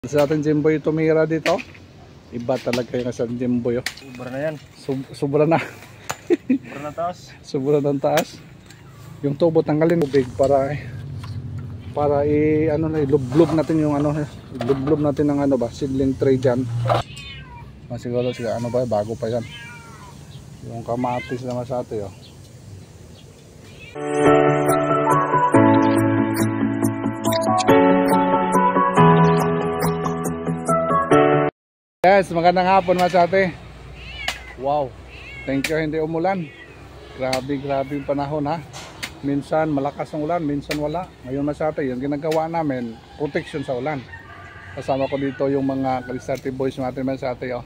Sa ating Jimboy tumira dito. Iba talaga yung sa Jimboy. Oh. Sobra na yan. Sobra na. Sobra na taas. Sobra ng taas. Yung tubo tanggalin tubig para ano na ilublob natin yung ano, ilublob natin ng ano ba, seedling tray diyan. Siguro sila ano ba, bago pa yan. Yung kamatis naman sa atin, oh. Guys, magandang hapon mga ate. Wow, thank you, hindi umulan. Grabe yung panahon ha. Minsan malakas ang ulan, minsan wala. Ngayon mga ate, yung ginagawa namin, protection sa ulan. Kasama ko dito yung mga Calisarte boys natin mga ate. Oh.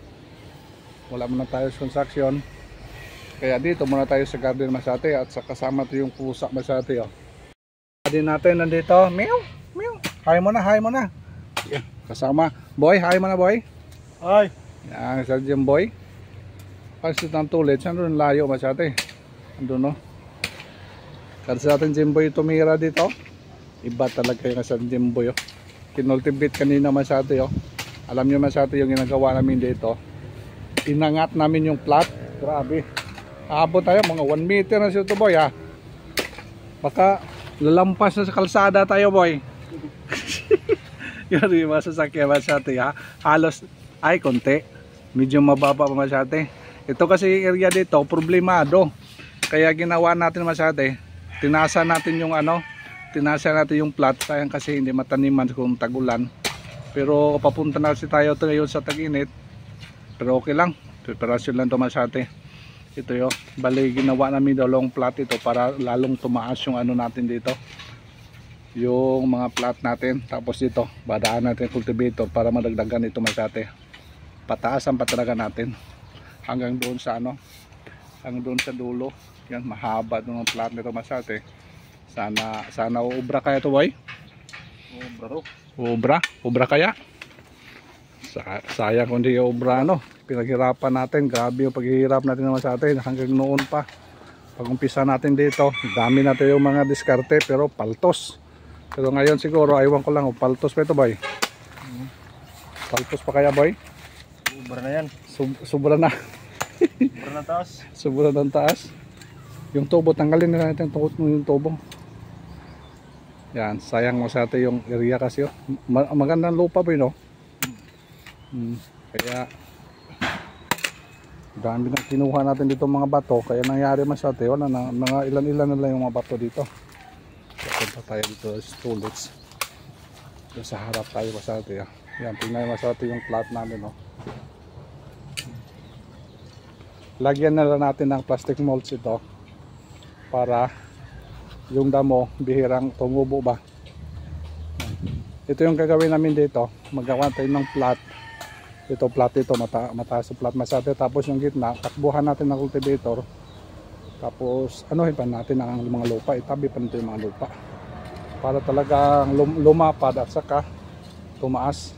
Wala muna tayo sa construction. Kaya dito muna tayo sa garden mga ate. At sa kasama ito yung pusa mga ate. Oh. Garden natin nandito. Meow, meow. Hi mo na. Yeah. Kasama. Boy, hi mo na boy. Ay! Yan, sa Jimboy. Kasi ng tulid, saan doon layo masyate? Andun no? Kasi sa ating Jimboy tumira dito. Iba talaga yung sa Jimboy. Oh. Kinultivate kanina masyate. Oh. Alam nyo masyate yung ginagawa namin dito. Inangat namin yung plat. Grabe. Aabot tayo, mga 1 meter na siya ito boy ha. Baka lalampas na sa kalsada tayo boy. Yun yung masasakyan masyate ha. Halos ay konti, medyo mababa pa masyate. Ito kasi area dito problemado, kaya ginawa natin masyate, tinasa natin yung ano, tinasa natin yung plat. Sayang kasi hindi mataniman kung tag-ulan, pero papunta na kasi tayo ngayon sa tag-init. Pero okay lang, preparasyon lang to masyate. Ito yo, bali ginawa namin dalawang plat ito para lalong tumaas yung ano natin dito, yung mga plat natin. Tapos dito badaan natin cultivator para madagdagan ito masyate. Pataasan pa talaga natin hanggang doon sa ano, hanggang doon sa dulo. Yan, mahaba doon ang plat nito masyate. Sana uubra kaya to boy. Ubra kaya. Sayang kung di ubra ano. Pinaghirapan natin, grabe yung paghihirap natin masyate hanggang noon pa. Pag umpisa natin dito, dami natin yung mga diskarte pero paltos. Pero ngayon siguro aywan ko lang, paltos pa ito boy. Paltos pa kaya boy? Sobra na yan. Sobra na. Sobra na taas. Sobra ng taas. Yung tubo, tanggalin na natin yung tubo. Yan, sayang mo sa atin yung area kasi. Oh. Magandang lupa ba yun, no? Kaya dami na kinuha natin dito mga bato. Kaya nangyari masyate, wala na, mga ilan-ilan na lang yung mga bato dito. Punta tayo dito sa tulids. Sa harap tayo masyate. Yan, tingnan masyate yung plat namin, no? Lagyan na lang natin ng plastic mulch ito para yung damo bihirang tumubo ba. Ito yung gagawin namin dito, magawa tayo ng plat. Ito plat ito, mataas yung plat masyate. Tapos yung gitna, takbuhan natin ng cultivator. Tapos anuhin pa natin ang mga lupa, itabi pa natin yung mga lupa para talagang lumapad at saka tumaas.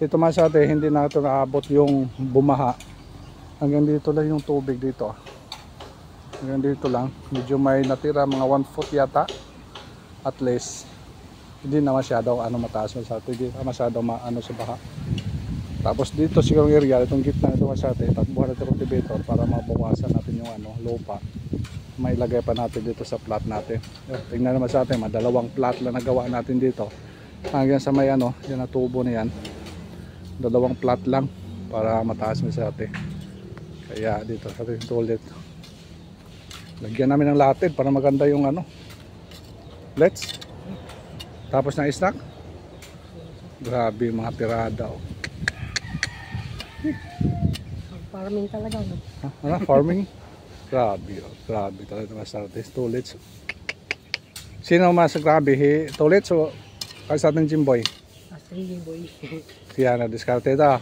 Ito masyate, hindi na ito naabot yung bumaha. Hanggang dito lang yung tubig dito. Hanggang dito lang. Medyo may natira, mga 1 foot yata. At least. Hindi na masyadong mataas masyado. Hindi na masyadong sa baha. Tapos dito siguro yung area, itong gitna ito masyado. Takbuhan natin cultivator para mabawasan natin yung lupa. May lagay pa natin dito sa plat natin. Tingnan naman sa atin, dalawang plat lang nagawa natin dito. Hanggang sa may yan na tubo na yan. Dalawang plat lang para mataas masyado. Kaya dito sa ating toilet lagyan namin ng latid para maganda yung let's. Tapos na snack. Grabe mga tirada oh. Farming talaga no? Farming? Grabe oh. Grabe talaga sa ating toilet. Sino mas grabe toilet so kaya sa ating Jimboy? Jimboy. Kaya na diskarte ito.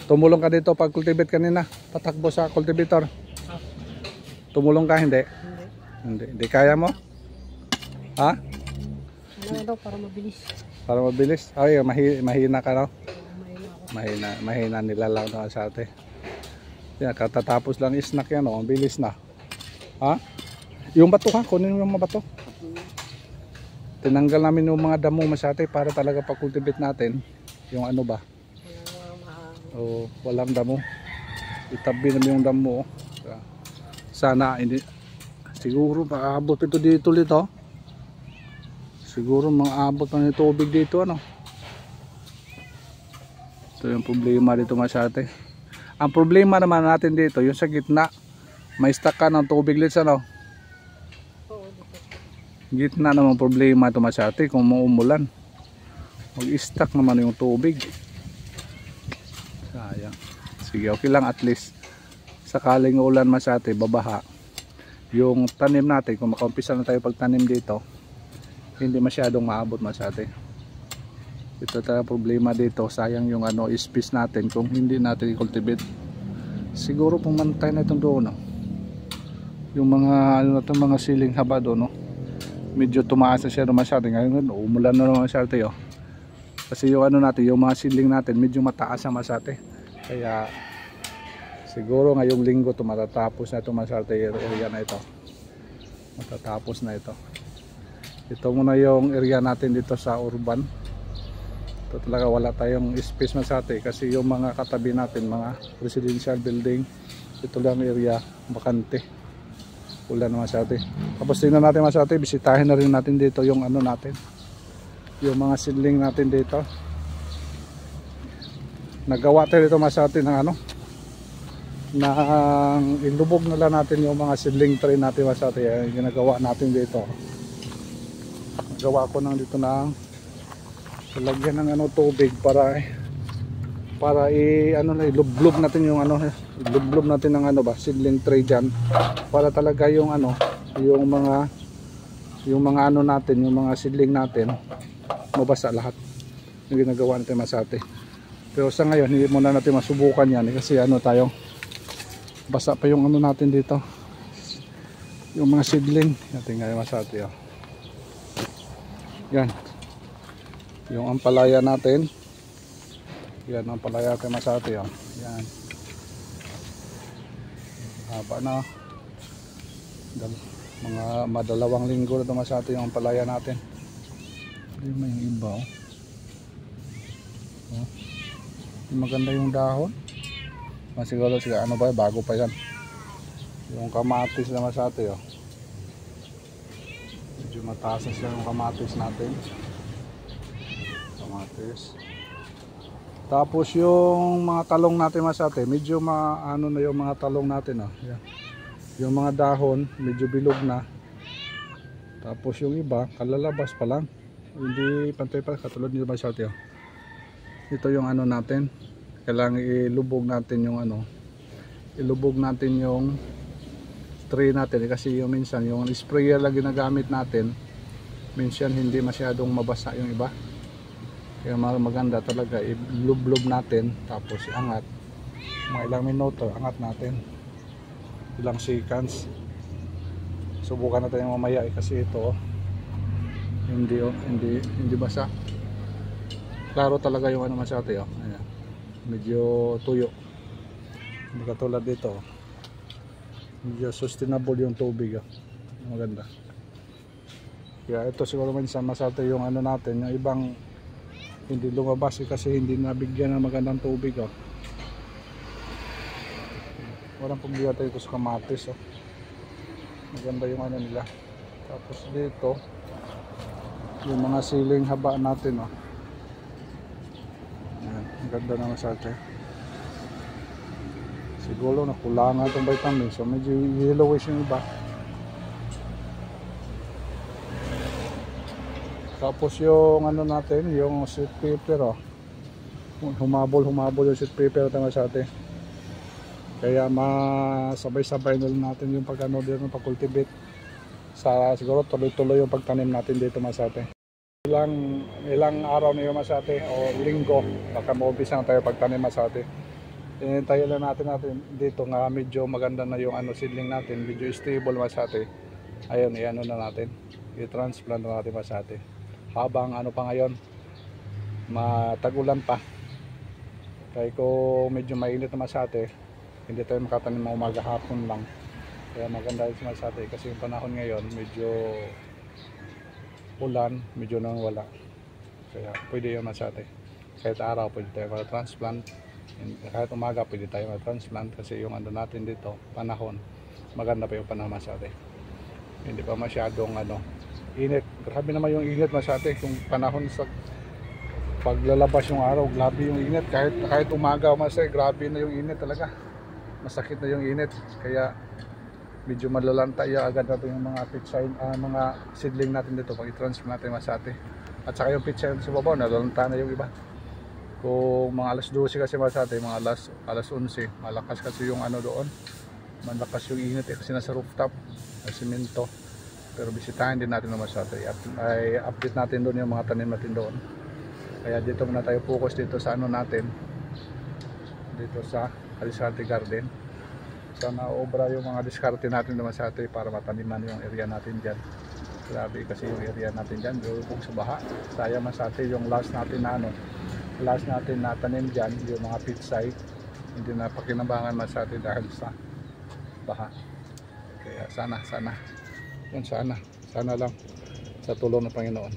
Tumulong ka dito pag cultivate kanina. Patakbo sa cultivator. Tumulong ka hindi? Hindi kaya mo? Ha? Ano daw para mabilis. Para mabilis? Ay, mahina ka no? Mahina nila lang na sa atin. Yan, katatapos lang snack yan ang bilis na. Ha? Yung bato ha, kunin mo yung mga bato. Tinanggal namin yung mga damo masyate para talaga pag cultivate natin Yung ano ba? Walang mahangin. O walang damo. Itabi naman yung damo. Sana hindi. Siguro maabot ito dito lito. Siguro maabot pa ng tubig dito ano. Ito yung problema dito masyate. Ang problema naman natin dito yung sa gitna. May stuck ka ng tubig lits ano. Oo, dito. Gitna naman problema ito masyate kung umulan. Mag-stuck naman yung tubig. Sayang. Sige, okay lang at least sakaling ulan masyate, babaha. Yung tanim natin, kung makaumpisa na tayo pagtanim dito, hindi masyadong maabot masyate. Ito talaga problema dito, sayang yung ano, space natin kung hindi natin i-cultivate. Siguro pumantay na itong doon, no? Yung mga ano na itong mga siling haba doon, no? Medyo tumaas na siya masyate. Ngayon, umulan na naman masyate, oh. Kasi yung ano natin, yung mga siling natin medyo mataas ang masyate. Kaya siguro ngayong linggo ito matatapos na ito masyate area na ito. Matatapos na ito. Ito muna yung area natin dito sa urban. Ito talaga wala tayong space masyate kasi yung mga katabi natin, mga residential building, ito lang area bakante. Wala na masyate. Tapos tingnan natin masyate, bisitahin na rin natin dito yung ano natin. Yung mga seedling natin dito. Nagawa tayo dito masyate ng ano, nang ilubog na lang natin yung mga seedling tray natin masyate. Yung ginagawa natin dito. Nagawa ko nang dito ng lagyan ng ano tubig para ano na ilublob natin yung ano, ilublob natin ng ano ba, seedling tray diyan para talaga yung ano, yung mga ano natin, yung mga seedling natin mabasa lahat. Yung ginagawa natin masyate. Pero sa ngayon hindi muna natin masubukan yan kasi ano tayo, basa pa yung ano natin dito, yung mga seedling natin ngayon masyate, oh. Yan yung ampalaya natin, yan ang ampalaya natin masyate, oh. Yan haba na, mga madalawang linggo na ito masyate yung ampalaya natin. Hindi may iba, oh. Oh. Maganda yung dahon. Siguro ano ba, bago pa yan. Yung kamatis na masyate, oh. Medyo mataas na siya yung kamatis natin. Kamatis. Tapos yung mga talong natin masyate, medyo ano na yung mga talong natin, oh. Yan. Yung mga dahon medyo bilog na. Tapos yung iba kalalabas pa lang. Hindi pantay pa katulad nito masyate, oh. Ito yung ano natin, kailangan ilubog natin yung ano, ilubog natin yung tray natin kasi yung minsan yung sprayer lang ginagamit natin, minsan hindi masyadong mabasa yung iba. Kaya maganda talaga ilublob natin tapos angat, mga ilang minuto angat natin, ilang seconds. Subukan natin mamaya kasi ito, oh, hindi basa. Klaro talaga yung ano masyate, oh. Ayan. Medyo tuyo. Hindi katulad dito, oh. Medyo sustainable yung tubig, oh. Maganda. Kaya ito siguro minsan masyate yung ano natin, yung ibang hindi lumabas kasi hindi nabigyan ng magandang tubig, oh. Walang problema tayo ito sa kamatis, oh. Maganda yung ano nila. Tapos dito yung mga siling haba natin, oh. Ayan, maganda na masyate. Siguro nakulangan itong vitamin, so medyo yellowish yung iba. Tapos yung ano natin, yung sweet pepper, oh. Humabol yung sweet pepper natin masyate. Kaya masabay-sabay na lang natin yung pag-ano dito, pag-cultivate. Siguro tuloy-tuloy yung pagtanim natin dito masyate. Ilang araw na yung masyate o linggo baka maumpisa na tayo pagtanim masyate. Hintayin lang natin dito nga medyo maganda na yung ano seedling natin, medyo stable masyate. Ayun, i-ano na natin, i-transplant na natin masyate. Habang ano pa ngayon, matag-ulan pa. Kaya kung medyo mainit na masyate, hindi tayo makatanim mga umaga hapon lang. Kaya maganda rin masyate kasi yung panahon ngayon medyo ulan, medyo nang wala. Kaya pwede yun masyate. kahit araw pwede tayo mag-transplant, kahit umaga pwede tayo mag-transplant kasi yung ano natin dito, panahon, maganda pa yung panahon masyado. Hindi pa masyadong init. Grabe naman yung init masyado yung panahon sa paglalabas yung araw, grabe yung init. Kahit umaga masyado, grabe na yung init talaga. Masakit na yung init. Kaya medyo malalanta agad natin yung mga pitsay, mga seedling natin dito pag i-transplant natin masyado. At saka yung pitsay sa babaw, nalalanta na yung iba. Kung mga alas 12 kasi masyado, mga alas 11, malakas kasi yung doon. Malakas yung init kasi nasa rooftop, na simento. Pero bisitahin din natin naman masyado. I-update natin doon yung mga tanim natin doon. Kaya dito muna tayo focus dito sa natin. Dito sa Alisarte Garden. Sana obra yung mga diskarte natin naman sa atin para mataniman yung area natin dyan. Grabe kasi yung area natin dyan, lubog sa baha. Sayang man sa atin yung last natin last natin na tanim dyan, yung mga pitsay, hindi na pakinabangan man sa atin dahil sa baha. Kaya sana lang sa tulong ng Panginoon.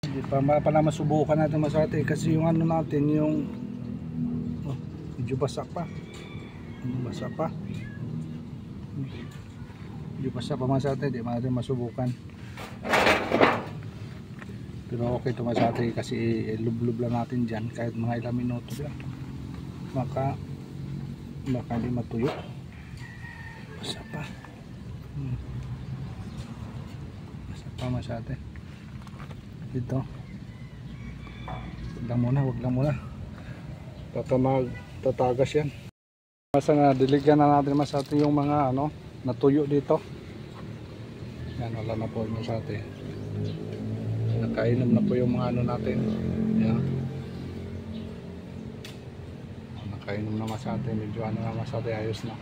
Hindi pa pala masubukan natin masate kasi yung natin yung medyo basa pa. Hindi pa masate, di natin masubukan. Pero okay ito masate kasi lub-lub lang natin dyan kahit mga ilang minuto lang. Baka hindi matuyo. Basa pa. Basa pa masate. Dito. Wag lang muna. Tatagas yan. Basta na diligyan na natin masate yung mga natuyo dito. Yan, wala na po yung masate. Nakainom na po yung mga natin. Yan. Nakainom na masate, medyo na masate, ayos na.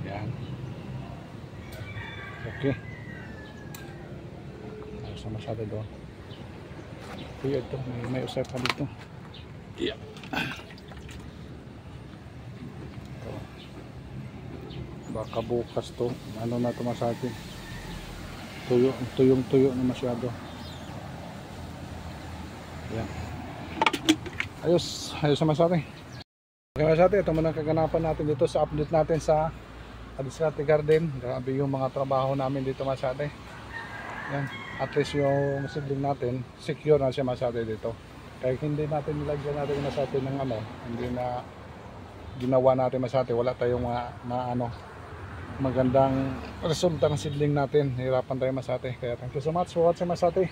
Yan. Okay. Ayos na masate doon. Kuya ito, may usap pa dito. Yeah. Baka bukas to na to masate, tuyong na masyado. Yan. Ayos na masate. Okay masate, ito muna kaganapan natin dito sa update natin sa Alisarte Garden. Grabe yung mga trabaho namin dito masate. Yan, at least yung seedling natin secure na siya masate dito. Kahit hindi natin nilagyan natin masate ng hindi na ginawa natin masate, wala tayong magandang resulta ng seedling natin. Hirapan tayo masate. Kaya thank you so much for watching masate.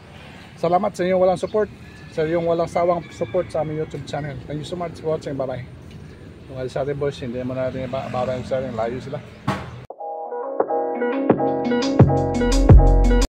Salamat sa inyong walang support, sa inyong walang sawang support sa aming YouTube channel. Thank you so much for watching. Bye bye. Mga Alisarte boys, hindi mo natin bababa yung layo sila.